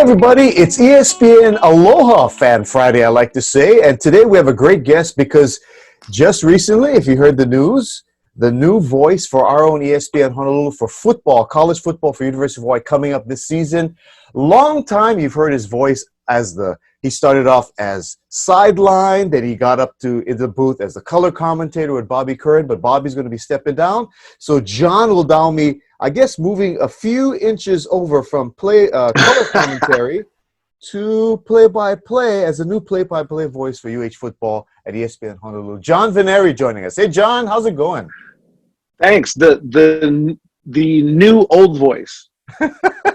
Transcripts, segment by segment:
everybody, it's ESPN Aloha Fan Friday, I like to say. And today we have a great guest because just recently, if you heard the news, the new voice for our own ESPN Honolulu for football, college football for University of Hawaii coming up this season. Long time you've heard his voice he started off as sideline, then he got up to in the booth as the color commentator with Bobby Curran, but Bobby's going to be stepping down. So John will now be, I guess, moving a few inches over from color commentary to play-by-play as a new play-by-play voice for UH football at ESPN Honolulu. John Veneri joining us. Hey, John, how's it going? Thanks. The new old voice,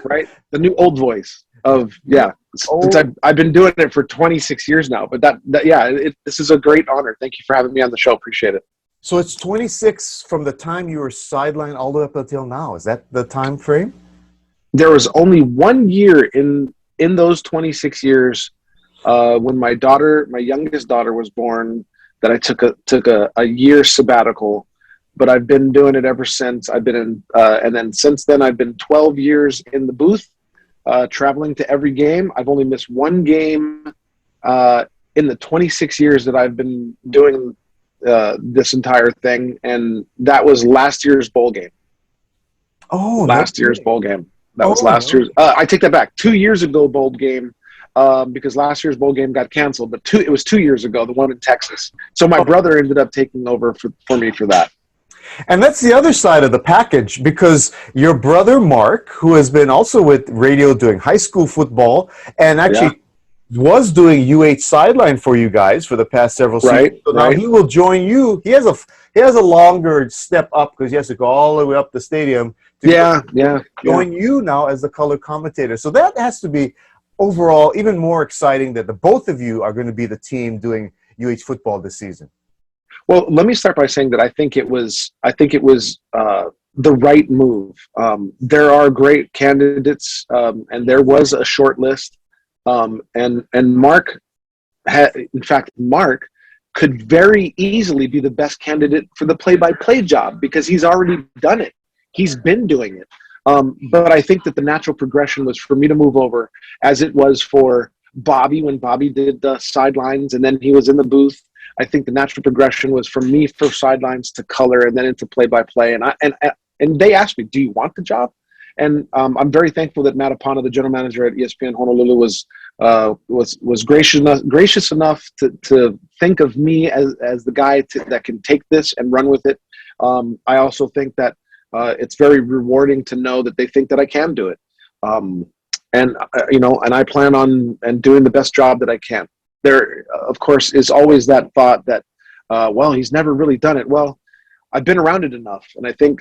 right? The new old voice of Since I've been doing it for 26 years now, but this is a great honor. Thank you for having me on the show. Appreciate it. So it's 26 from the time you were sidelined all the way up until now. Is that the time frame? There was only 1 year in those 26 years when my youngest daughter was born that I took a year sabbatical, but I've been doing it ever since. I've been in, and then since then I've been 12 years in the booth, traveling to every game. I've only missed one game in the 26 years that I've been doing this entire thing, and that was last year's bowl game. Oh, last year's bowl game. That was last year's. I take that back. 2 years ago bowl game, because last year's bowl game got canceled. But it was 2 years ago, the one in Texas. So my brother ended up taking over for me for that. And that's the other side of the package, because your brother Mark, who has been also with radio doing high school football and actually was doing UH sideline for you guys for the past several seasons. So now he will join you. He has a longer step up because he has to go all the way up the stadium to join you now as the color commentator. So that has to be overall even more exciting that the both of you are going to be the team doing UH football this season. Well, let me start by saying that I think it was the right move. There are great candidates, and there was a short list. And Mark Mark could very easily be the best candidate for the play-by-play job because he's already done it. He's been doing it. But I think that the natural progression was for me to move over, as it was for Bobby when Bobby did the sidelines and then he was in the booth. I think the natural progression was from me for sidelines to color and then into play-by-play. And they asked me, "Do you want the job?" And I'm very thankful that Matt Apana, the general manager at ESPN Honolulu, was gracious enough to think of me as the guy that can take this and run with it. I also think that it's very rewarding to know that they think that I can do it. And I plan on doing the best job that I can. There, of course, is always that thought that, he's never really done it. Well, I've been around it enough. And I think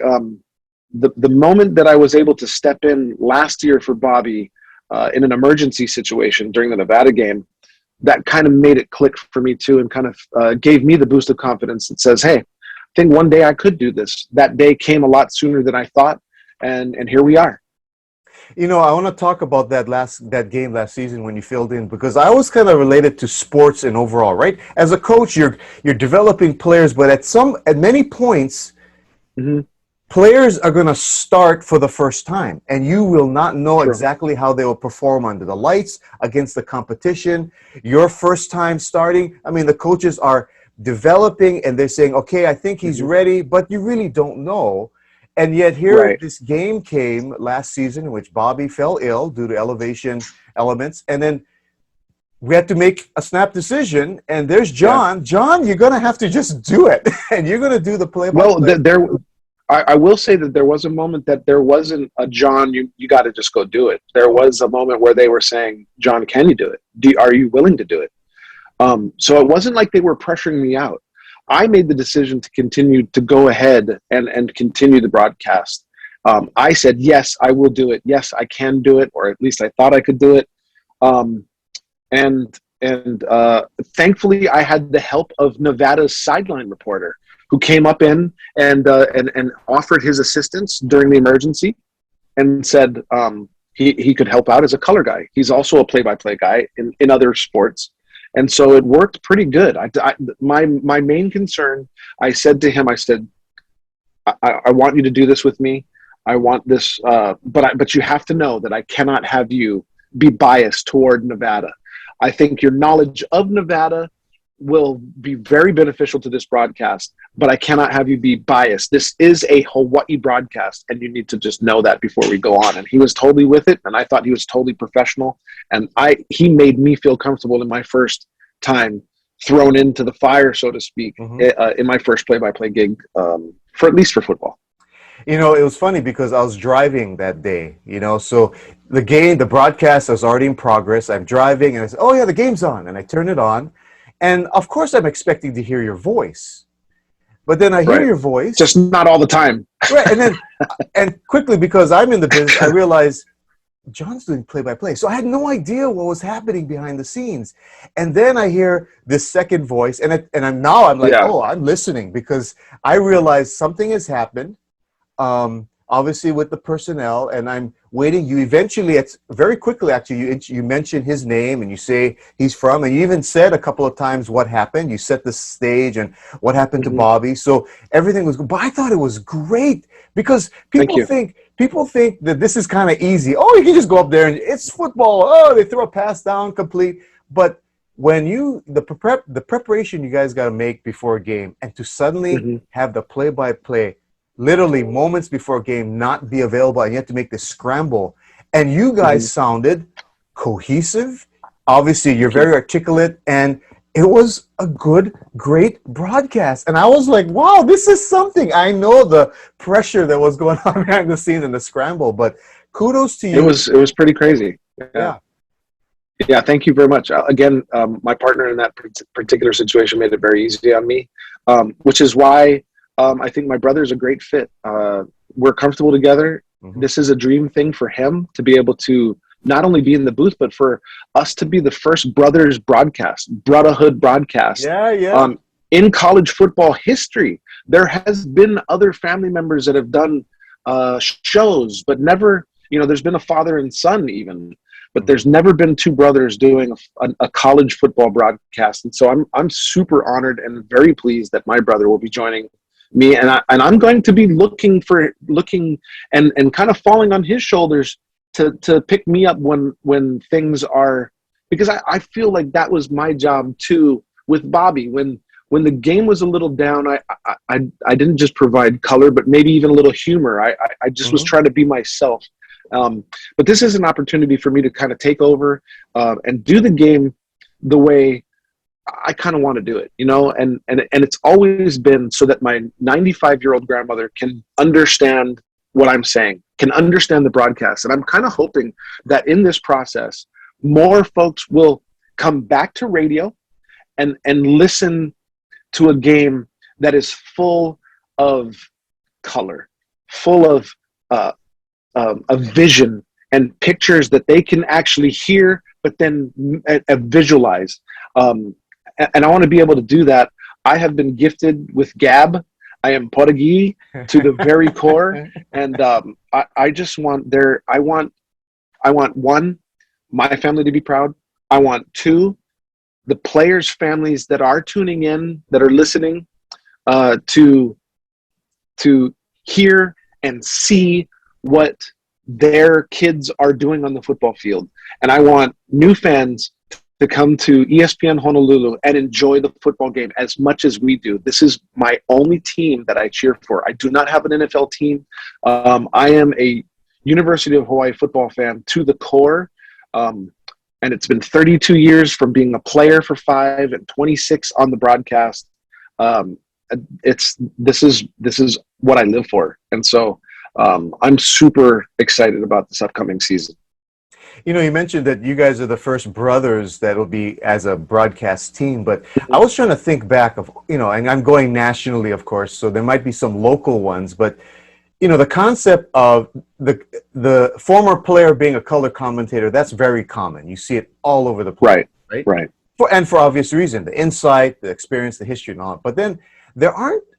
the moment that I was able to step in last year for Bobby in an emergency situation during the Nevada game, that kind of made it click for me too and kind of gave me the boost of confidence that says, hey, I think one day I could do this. That day came a lot sooner than I thought, and here we are. You know, I want to talk about that game last season when you filled in, because I was kind of related to sports and overall, right? As a coach, you're developing players, but at many points, players are going to start for the first time, and you will not know exactly how they will perform under the lights against the competition. Your first time starting, I mean, the coaches are developing and they're saying, okay, I think he's ready, but you really don't know. And yet here this game came last season in which Bobby fell ill due to elevation elements. And then we had to make a snap decision. And there's John. Yeah. John, you're going to have to just do it. And you're going to do the play-by-play. Well, I will say that there was a moment that there wasn't a John, you got to just go do it. There was a moment where they were saying, John, can you do it? Are you willing to do it? So it wasn't like they were pressuring me out. I made the decision to continue to go ahead and continue the broadcast. I said, yes, I will do it. Yes, I can do it, or at least I thought I could do it. And thankfully, I had the help of Nevada's sideline reporter, who came up in and offered his assistance during the emergency, and said he could help out as a color guy. He's also a play-by-play guy in other sports. And so it worked pretty good. My main concern, I said to him, I want you to do this with me. I want this, but you have to know that I cannot have you be biased toward Nevada. I think your knowledge of Nevada will be very beneficial to this broadcast, but I cannot have you be biased. This is a Hawaii broadcast, and you need to just know that before we go on. And he was totally with it, and I thought he was totally professional. And he made me feel comfortable in my first time thrown into the fire, so to speak, in my first play-by-play gig, for at least for football. You know, it was funny because I was driving that day, you know, so the broadcast was already in progress. I'm driving and I said, oh yeah, the game's on. And I turn it on. And of course I'm expecting to hear your voice. But then I hear your voice. Just not all the time. Right. And then, and quickly, because I'm in the business, I realized John's doing play-by-play. So I had no idea what was happening behind the scenes. And then I hear this second voice. And I'm like, oh, I'm listening, because I realized something has happened. Obviously with the personnel, and I'm waiting. You eventually, very quickly actually, you mention his name and you say he's from, and you even said a couple of times what happened. You set the stage and what happened to Bobby. So everything was good. But I thought it was great because people think that this is kind of easy. Oh, you can just go up there and it's football. Oh, they throw a pass down complete. But when the preparation you guys got to make before a game, and to suddenly have the play-by-play literally moments before a game not be available, and you have to make this scramble, and you guys sounded cohesive. Obviously you're very articulate, and it was a great broadcast. And I was like, wow, this is something. I know the pressure that was going on behind the scenes and the scramble, but kudos to you. It was pretty crazy. Yeah, thank you very much. Again, my partner in that particular situation made it very easy on me, which is why I think my brother is a great fit. We're comfortable together. This is a dream thing for him to be able to not only be in the booth, but for us to be the first brothers broadcast, brotherhood broadcast. In college football history. There has been other family members that have done shows, but never, there's been a father and son even, but there's never been two brothers doing a college football broadcast. And so I'm super honored and very pleased that my brother will be joining me, and I'm going to be looking and kind of falling on his shoulders to pick me up when things are, because I feel like that was my job too with Bobby. When the game was a little down, I didn't just provide color, but maybe even a little humor. I just was trying to be myself. But this is an opportunity for me to kind of take over and do the game the way I kind of want to do it, and it's always been so that my 95-year-old grandmother can understand what I'm saying, can understand the broadcast. And I'm kind of hoping that in this process, more folks will come back to radio and listen to a game that is full of color, full of a vision and pictures that they can actually hear, but then visualize. And I want to be able to do that. I have been gifted with gab. I am Portuguese to the very core, and I just want I want one, my family to be proud. I want two, the players' families that are tuning in, that are listening, to hear and see what their kids are doing on the football field. And I want new fans to come to ESPN Honolulu and enjoy the football game as much as we do. This is my only team that I cheer for. I do not have an NFL team. I am a University of Hawaii football fan to the core. And it's been 32 years from being a player for 5 and 26 on the broadcast. This is what I live for. And so I'm super excited about this upcoming season. You mentioned that you guys are the first brothers that will be as a broadcast team, but I was trying to think back of, and I'm going nationally, of course, so there might be some local ones, but, the concept of the former player being a color commentator, that's very common. You see it all over the place. Right. For obvious reason, the insight, the experience, the history and all. But then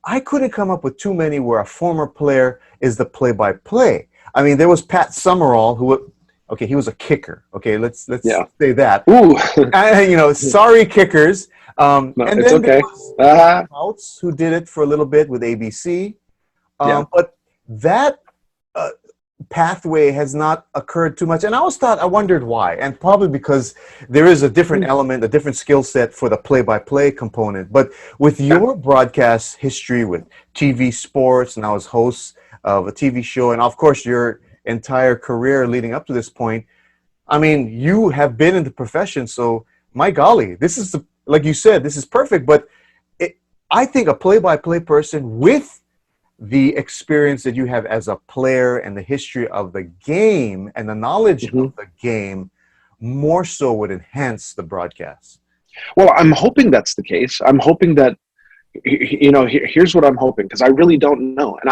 I couldn't come up with too many where a former player is the play-by-play. I mean, there was Pat Summerall, who... Okay, he was a kicker. Okay, let's say that. Ooh. Sorry, kickers. No, and it's then okay. There was Outs, who did it for a little bit with ABC. But that pathway has not occurred too much. And I wondered why. And probably because there is a different element, a different skill set for the play-by-play component. But with your broadcast history with TV sports, now as host of a TV show, and of course your entire career leading up to this point, I mean, you have been in the profession. So my golly, this is, like you said, this is perfect. But I think a play-by-play person with the experience that you have as a player and the history of the game and the knowledge of the game more so would enhance the broadcast. Well, I'm hoping that's the case. I'm hoping that, here's what I'm hoping, because I really don't know. And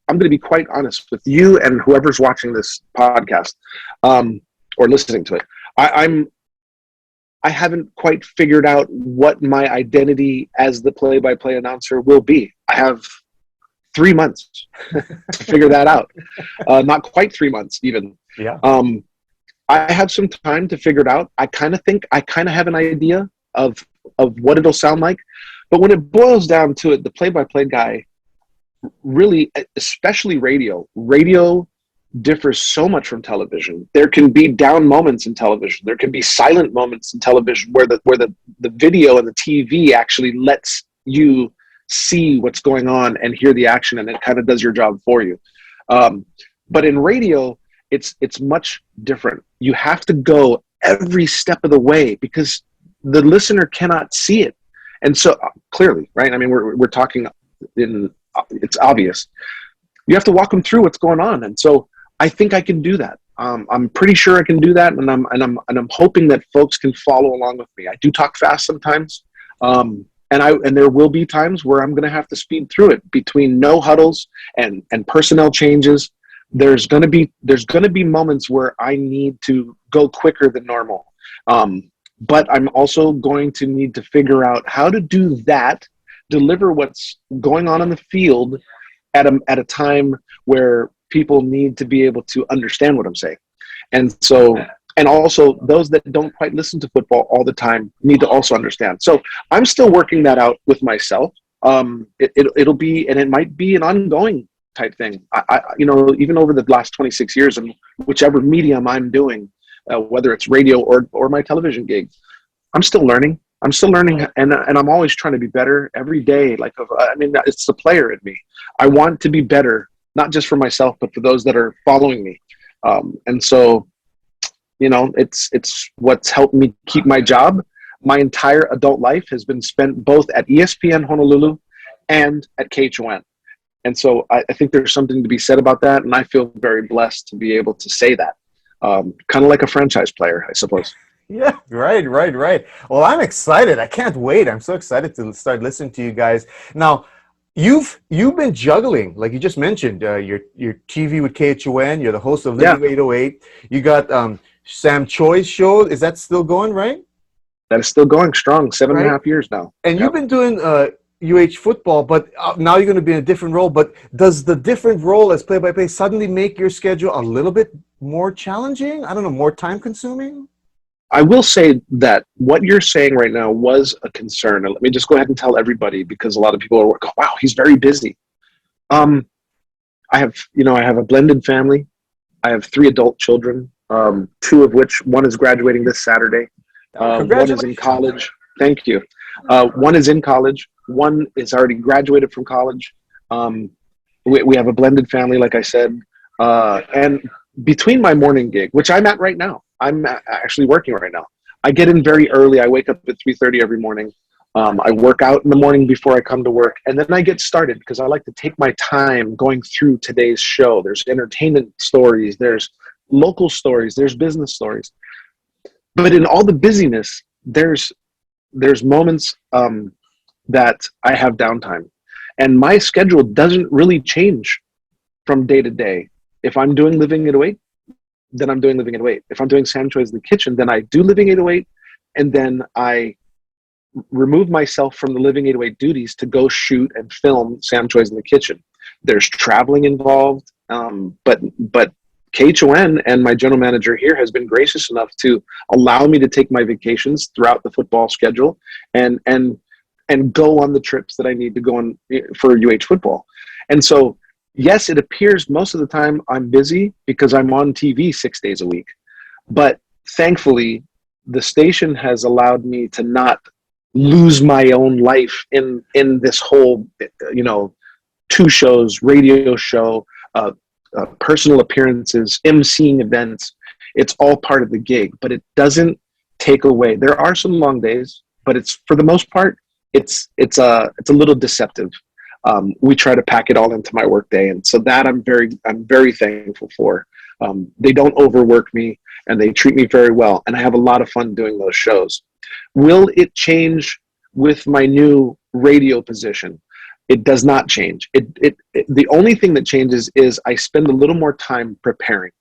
I'm going to be quite honest with you and whoever's watching this podcast or listening to it. I haven't quite figured out what my identity as the play-by-play announcer will be. I have 3 months to figure that out. Not quite 3 months even. Yeah. I have some time to figure it out. I kind of think I kind of have an idea of what it'll sound like. But when it boils down to it, the play-by-play guy really, especially radio differs so much from television. There can be down moments in television. There can be silent moments in television where the video and the TV actually lets you see what's going on and hear the action, and it kind of does your job for you. But in radio, it's much different. You have to go every step of the way because the listener cannot see it. And so clearly, right? I mean, we're talking it's obvious. You have to walk them through what's going on. And so I think I can do that. I'm pretty sure I can do that. And I'm hoping that folks can follow along with me. I do talk fast sometimes. And there will be times where I'm going to have to speed through it between no huddles and personnel changes. There's going to be moments where I need to go quicker than normal. But I'm also going to need to figure out how to do that, deliver what's going on in the field at a time where people need to be able to understand what I'm saying. And so, and also those that don't quite listen to football all the time need to also understand. So I'm still working that out with myself. It'll be, and it might be an ongoing type thing. I even over the last 26 years and whichever medium I'm doing, whether it's radio or my television gig, I'm still learning. And I'm always trying to be better every day. It's the player in me. I want to be better, not just for myself, but for those that are following me. And so, it's what's helped me keep my job. My entire adult life has been spent both at ESPN Honolulu and at KHON. And so I think there's something to be said about that. And I feel very blessed to be able to say that. Kind of like a franchise player, I suppose. Yeah, right. Well, I'm excited. I can't wait. I'm so excited to start listening to you guys. Now, you've been juggling, like you just mentioned, your TV with KHON. You're the host of Living 808. You got Sam Choi's show. Is that still going, right? That is still going strong, 7.5 years now. And you've been doing football, but now you're going to be in a different role. But does the different role as play-by-play suddenly make your schedule a little bit more challenging? I don't know, more time-consuming? I will say that what you're saying right now was a concern. And let me just go ahead and tell everybody, because a lot of people are like, wow, he's very busy. I have a blended family. I have 3 adult children, 2 of which one is graduating this Saturday. One is in college. Thank you. One is in college. One is already graduated from college. We have a blended family, like I said. And between my morning gig, which I'm at right now, I'm actually working right now. I get in very early. I wake up at 3:30 every morning. I work out in the morning before I come to work. And then I get started because I like to take my time going through today's show. There's entertainment stories. There's local stories. There's business stories. But in all the busyness, there's moments that I have downtime. And my schedule doesn't really change from day to day. If I'm doing Living 808, then I'm doing Living 808. If I'm doing Sam Choi's in the Kitchen, then I do Living 808, and then I remove myself from the Living 808 duties to go shoot and film Sam Choi's in the Kitchen. There's traveling involved, but KHON and my general manager here has been gracious enough to allow me to take my vacations throughout the football schedule and go on the trips that I need to go on for UH football. And so, yes, it appears most of the time I'm busy because I'm on TV 6 days a week. But thankfully, the station has allowed me to not lose my own life in this whole, 2 shows, radio show, uh, personal appearances, emceeing events. It's all part of the gig, but it doesn't take away. There are some long days, but it's, for the most part, it's a little deceptive. We try to pack it all into my workday, and so that I'm very thankful for. They don't overwork me, and they treat me very well, and I have a lot of fun doing those shows. Will it change with my new radio position? It does not change. The only thing that changes is I spend a little more time preparing.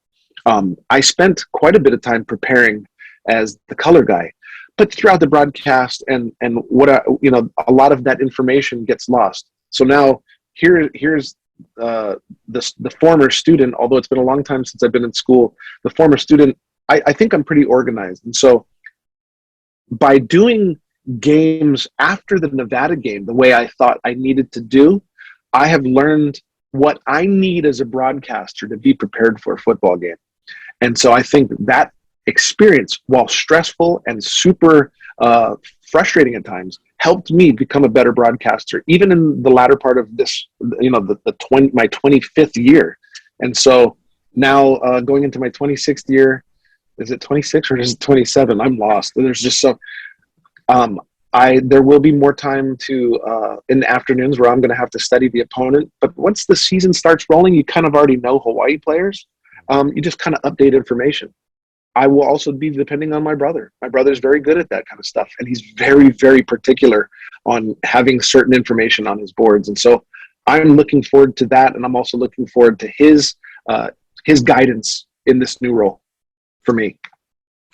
I spent quite a bit of time preparing as the color guy, but throughout the broadcast and a lot of that information gets lost. So now here's the former student. Although it's been a long time since I've been in school, the former student. I think I'm pretty organized, and so by doing games after the Nevada game the way I thought I needed to do, I have learned what I need as a broadcaster to be prepared for a football game. And so I think that experience, while stressful and super frustrating at times, helped me become a better broadcaster, even in the latter part of this, my 25th year. And so now going into my 26th year, is it 26 or is it 27? I'm lost. There's just so, there will be more time to in the afternoons where I'm going to have to study the opponent. But once the season starts rolling, you kind of already know Hawaii players. You just kind of update information. I will also be depending on my brother. My brother's very good at that kind of stuff, and he's very, very particular on having certain information on his boards. And so I'm looking forward to that, and I'm also looking forward to his guidance in this new role for me.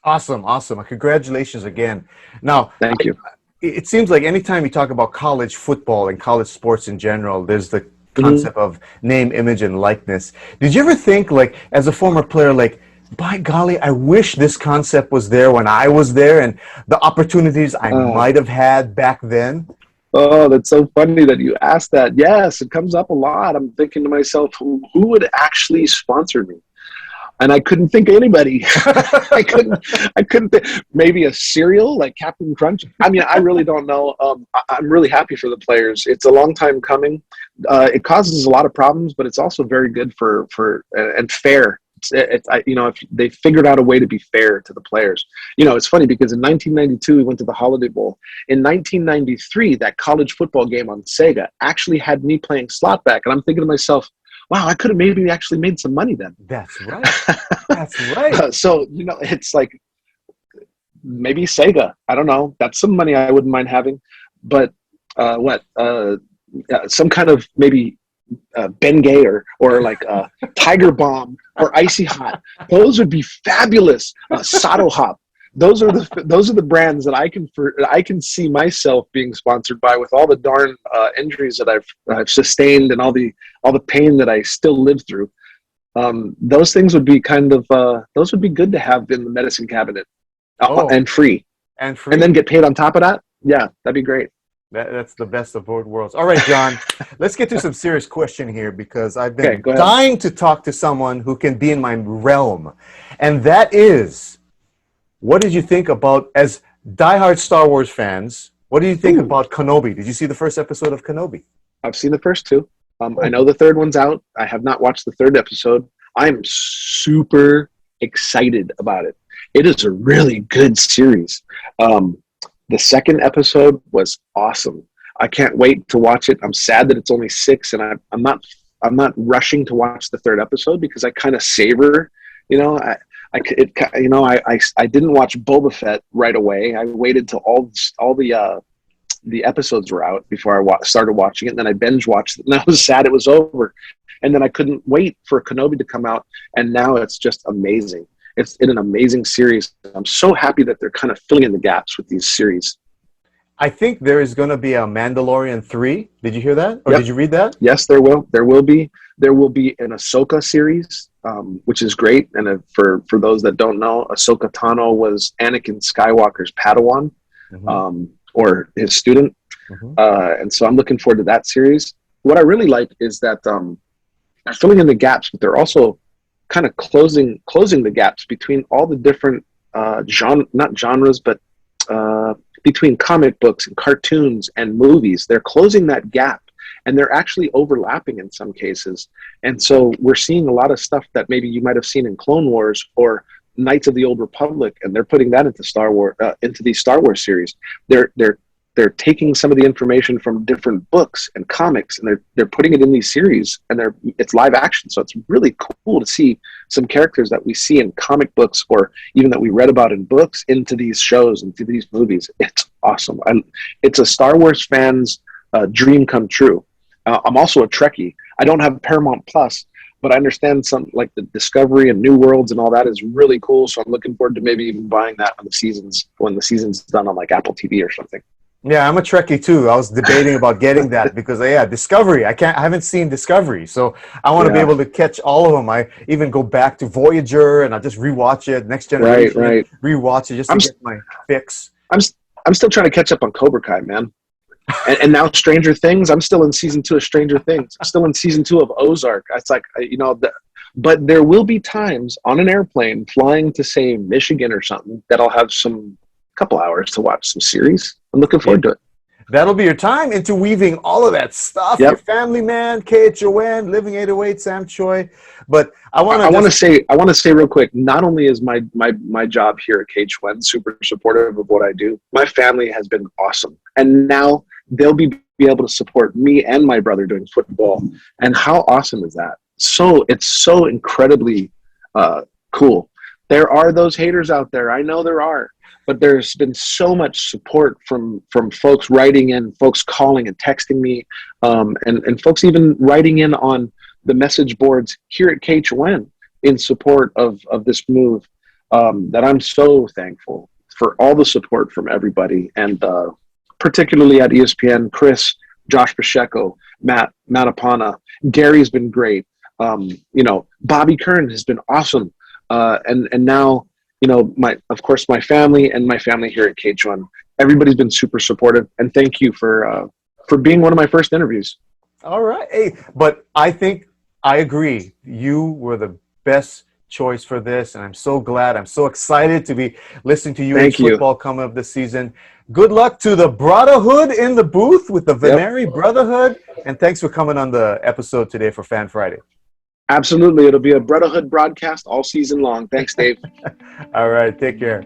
Awesome. Congratulations again. Now, thank you. It seems like anytime you talk about college football and college sports in general, there's the concept of name, image, and likeness. Did you ever think, like, as a former player, like, by golly, I wish this concept was there when I was there and the opportunities I might have had back then? Oh, that's so funny that you asked that. Yes, it comes up a lot. I'm thinking to myself, who would actually sponsor me? And I couldn't think of anybody. I couldn't think. Maybe a cereal like Captain Crunch. I mean, I really don't know. I'm really happy for the players. It's a long time coming. It causes a lot of problems, but it's also very good for and fair. If they figured out a way to be fair to the players. It's funny because in 1992 we went to the Holiday Bowl. In 1993, that college football game on Sega actually had me playing slot back, and I'm thinking to myself, wow, I could have maybe actually made some money then. That's right. That's right. So, it's like maybe Sega. I don't know. That's some money I wouldn't mind having. But some kind of maybe Bengay or like Tiger Bomb or Icy Hot. Those would be fabulous. Sato Hop. Those are the brands that I can see myself being sponsored by, with all the darn injuries that I've sustained and all the pain that I still live through. Those things would be those would be good to have in the medicine cabinet, and free, and then get paid on top of that. Yeah, that'd be great. That's the best of both worlds. All right, John, let's get to some serious question here, because I've been dying to talk to someone who can be in my realm, and that is, what did you think about, as diehard Star Wars fans, what do you think about Kenobi? Did you see the first episode of Kenobi? I've seen the first 2. I know the third one's out. I have not watched the third episode. I'm super excited about it. It is a really good series. The second episode was awesome. I can't wait to watch it. I'm sad that it's only 6, and I'm not rushing to watch the third episode because I kind of savor, I didn't watch Boba Fett right away. I waited till all the episodes were out before I started watching it, and then I binge watched it, and I was sad it was over. And then I couldn't wait for Kenobi to come out, and now it's just amazing. It's in an amazing series. I'm so happy that they're kind of filling in the gaps with these series. I think there is going to be a Mandalorian 3. Did you hear that? Or did you read that? Yes, there will. There will be an Ahsoka series, which is great. And for those that don't know, Ahsoka Tano was Anakin Skywalker's Padawan, or his student. And so I'm looking forward to that series. What I really like is that they're filling in the gaps, but they're also kind of closing the gaps between all the different not genres, but between comic books and cartoons and movies. They're closing that gap, and they're actually overlapping in some cases. And so we're seeing a lot of stuff that maybe you might have seen in Clone Wars or Knights of the Old Republic, and they're putting that into Star Wars, into these Star Wars series. They're taking some of the information from different books and comics, and they're putting it in these series, and it's live action. So it's really cool to see some characters that we see in comic books or even that we read about in books into these shows, into these movies. It's awesome. It's a Star Wars fan's dream come true. I'm also a Trekkie. I don't have Paramount Plus, but I understand some like the Discovery and New Worlds and all that is really cool. So I'm looking forward to maybe even buying that when the season's done on like Apple TV or something. Yeah, I'm a Trekkie too. I was debating about getting that because Discovery. I haven't seen Discovery, so I want to be able to catch all of them. I even go back to Voyager and I just rewatch it. Next Generation, right. Rewatch it just to get my fix. I'm still trying to catch up on Cobra Kai, man. And now Stranger Things. I'm still in season 2 of Stranger Things. I'm still in season 2 of Ozark. It's like but there will be times on an airplane flying to say Michigan or something that I'll have couple hours to watch some series. I'm looking forward to it. That'll be your time interweaving all of that stuff. Yep. Your Family Man, KHON, Living 808, Sam Choi. But I want to say real quick, not only is my job here at KHON super supportive of what I do, my family has been awesome. And now they'll be able to support me and my brother doing football. And how awesome is that? So it's so incredibly cool. There are those haters out there. I know there are. But there's been so much support from folks writing in, folks calling and texting me, and folks even writing in on the message boards here at KHON in support of this move, that I'm so thankful for all the support from everybody, and particularly at ESPN, Chris, Josh Pacheco, Matt Apana, Gary's been great. Bobby Kern has been awesome, and now. My family and my family here at KHON, everybody's been super supportive, and thank you for being one of my first interviews. All right. Hey, but I think I agree. You were the best choice for this, and I'm so glad. I'm so excited to be listening to you in football coming up this season. Good luck to the Brotherhood in the booth with the Veneri Brotherhood, and thanks for coming on the episode today for Fan Friday. Absolutely. It'll be a Brotherhood broadcast all season long. Thanks, Dave. All right. Take care.